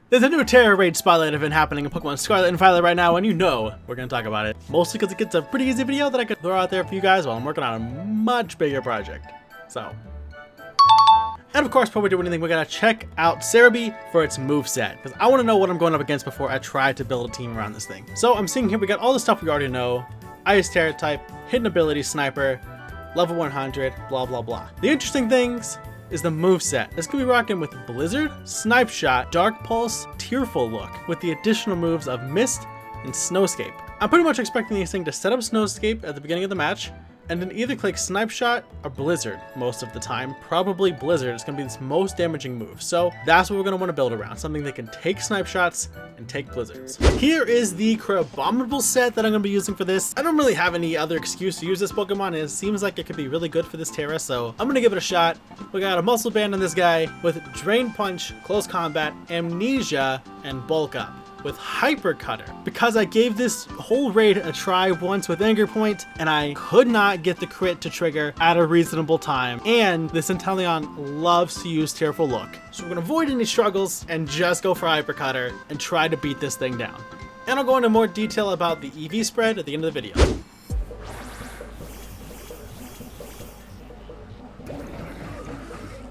There's a new Tera Raid Spotlight event happening in Pokemon Scarlet and Violet right now, and you know we're going to talk about it. Mostly because it gets a pretty easy video that I could throw out there for you guys while I'm working on a much bigger project. So. And of course, before we do anything, we're going to check out Cerebi for its moveset, because I want to know what I'm going up against before I try to build a team around this thing. So I'm seeing here we got all the stuff we already know. Ice Tera type, hidden ability Sniper, level 100, blah blah blah. The interesting things is the moveset. This could be rocking with Blizzard, Snipe Shot, Dark Pulse, Tearful Look, with the additional moves of Mist and Snowscape. I'm pretty much expecting these things to set up Snowscape at the beginning of the match, and then either click Snipe Shot or Blizzard most of the time. Probably Blizzard is going to be this most damaging move. So that's what we're going to want to build around. Something that can take Snipe Shots and take Blizzards. Here is the Crabominable set that I'm going to be using for this. I don't really have any other excuse to use this Pokemon, and it seems like it could be really good for this Tera, so I'm going to give it a shot. We got a Muscle Band on this guy with Drain Punch, Close Combat, Amnesia, and Bulk Up with Hyper Cutter, because I gave this whole raid a try once with Anger Point and I could not get the crit to trigger at a reasonable time, and this Inteleon loves to use Tearful Look. So we're gonna avoid any struggles and just go for Hyper Cutter and try to beat this thing down. And I'll go into more detail about the EV spread at the end of the video.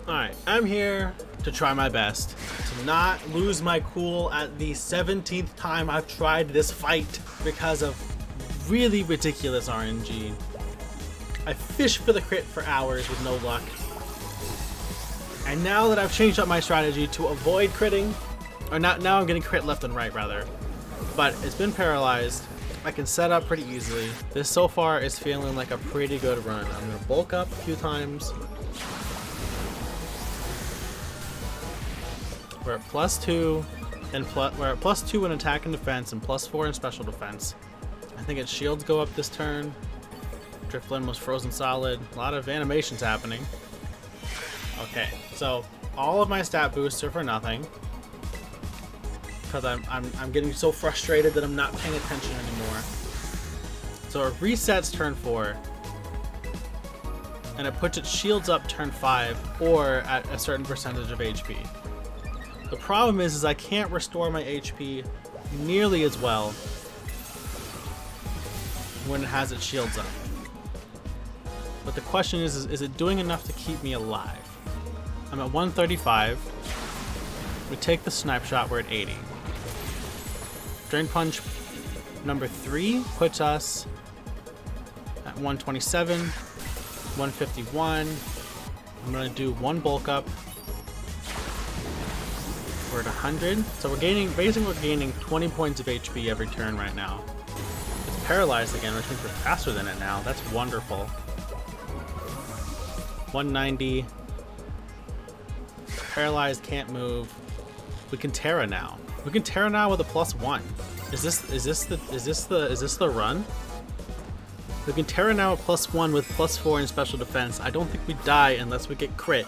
Alright, I'm here to try my best to not lose my cool at the 17th time I've tried this fight because of really ridiculous RNG. I fished for the crit for hours with no luck. And now that I've changed up my strategy to avoid critting, or now I'm getting crit left and right rather, but it's been paralyzed. I can set up pretty easily. This so far is feeling like a pretty good run. I'm gonna bulk up a few times. We're at +2, and we're at +2 in attack and defense, and +4 in special defense. I think its shields go up this turn. Drifloon was frozen solid. A lot of animations happening. Okay, so all of my stat boosts are for nothing because I'm getting so frustrated that I'm not paying attention anymore. So it resets turn 4, and it puts its shields up turn 5 or at a certain percentage of HP. The problem is I can't restore my HP nearly as well when it has its shields up. But the question is it doing enough to keep me alive? I'm at 135. We take the Snipe Shot, we're at 80. Drain Punch number 3 puts us at 127, 151. I'm gonna do one bulk up. We're at 100, so we're gaining 20 points of HP every turn right now. It's paralyzed again, which means we're faster than it now. That's wonderful. 190. Paralyzed, can't move. We can Tera now. We can Tera now with a +1. Is this the run? We can Tera now at +1 with +4 in special defense. I don't think we die unless we get crit,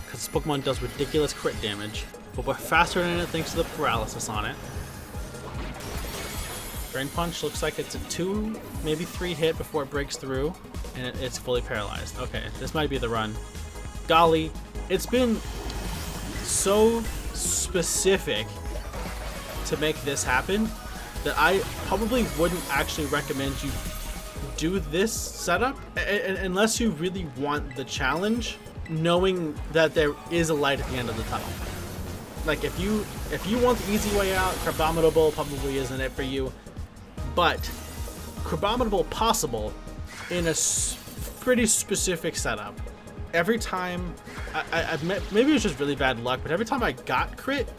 because this Pokemon does ridiculous crit damage, but we're faster than it thanks to the paralysis on it. Drain Punch looks like it's a 2, maybe 3 hit before it breaks through, and it's fully paralyzed. Okay, this might be the run. Golly, it's been so specific to make this happen that I probably wouldn't actually recommend you do this setup unless you really want the challenge, knowing that there is a light at the end of the tunnel. Like if you want the easy way out, Crabominable probably isn't it for you, but Crabominable possible in a pretty specific setup. Every time maybe it was just really bad luck, but every time I got crit,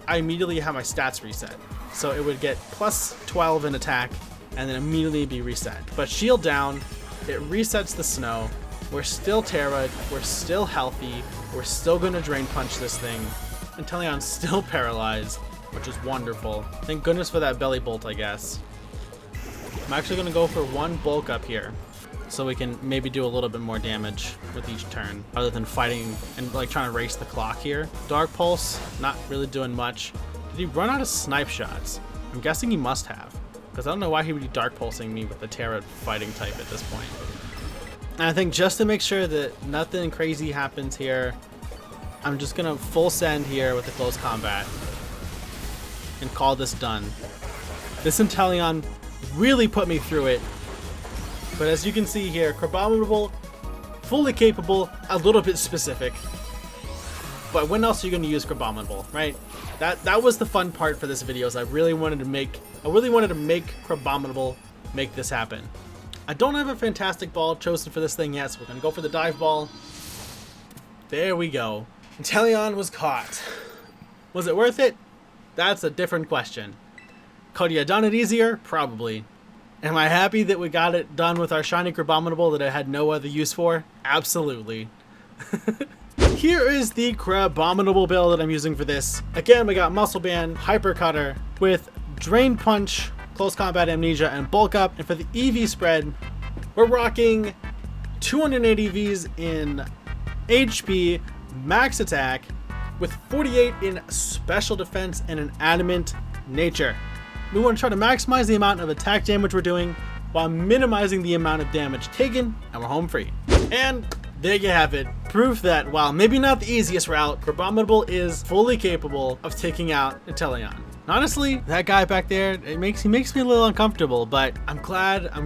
I immediately had my stats reset. So it would get +12 in attack and then immediately be reset. But shield down, it resets the snow. We're still Tera'd, we're still healthy, we're still gonna Drain Punch this thing. Inteleon's still paralyzed, which is wonderful. Thank goodness for that Belly Bolt, I guess. I'm actually gonna go for one bulk up here, so we can maybe do a little bit more damage with each turn, other than fighting and like trying to race the clock here. Dark Pulse, not really doing much. Did he run out of Snipe Shots? I'm guessing he must have, because I don't know why he would be Dark Pulsing me with the Tera fighting type at this point. And I think just to make sure that nothing crazy happens here, I'm just gonna full send here with the close combat and call this done. This Inteleon really put me through it, but as you can see here, Crabominable, fully capable, a little bit specific. But when else are you going to use Crabominable, right? That was the fun part for this video. Is I really wanted to make Crabominable make this happen. I don't have a fantastic ball chosen for this thing yet, so we're going to go for the dive ball. There we go. Inteleon was caught. Was it worth it? That's a different question. Could you have done it easier? Probably. Am I happy that we got it done with our Shiny Crabominable that I had no other use for? Absolutely. Here is the Crabominable build that I'm using for this. Again, we got Muscle Band, Hyper Cutter with Drain Punch, Close Combat Amnesia, and Bulk Up. And for the EV spread, we're rocking 280 EVs in HP, Max Attack, with 48 in Special Defense and an Adamant Nature. We want to try to maximize the amount of attack damage we're doing while minimizing the amount of damage taken, and we're home free. And there you have it. Proof that while maybe not the easiest route, Crabominable is fully capable of taking out Inteleon. Honestly, that guy back there, he makes me a little uncomfortable, but I'm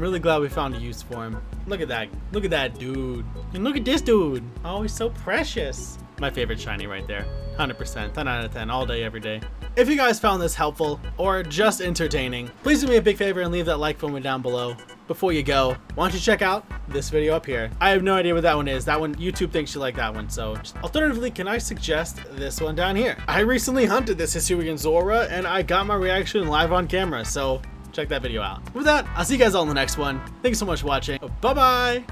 really glad we found a use for him. Look at that dude. And look at this dude. Oh, he's so precious. My favorite shiny right there. 100%, 10 out of 10, all day, every day. If you guys found this helpful or just entertaining, please do me a big favor and leave that like for me down below. Before you go, why don't you check out this video up here? I have no idea what that one is. That one, YouTube thinks you like that one. So alternatively, can I suggest this one down here? I recently hunted this Hisuian Zora and I got my reaction live on camera. So check that video out. With that, I'll see you guys all in the next one. Thanks so much for watching. Bye-bye.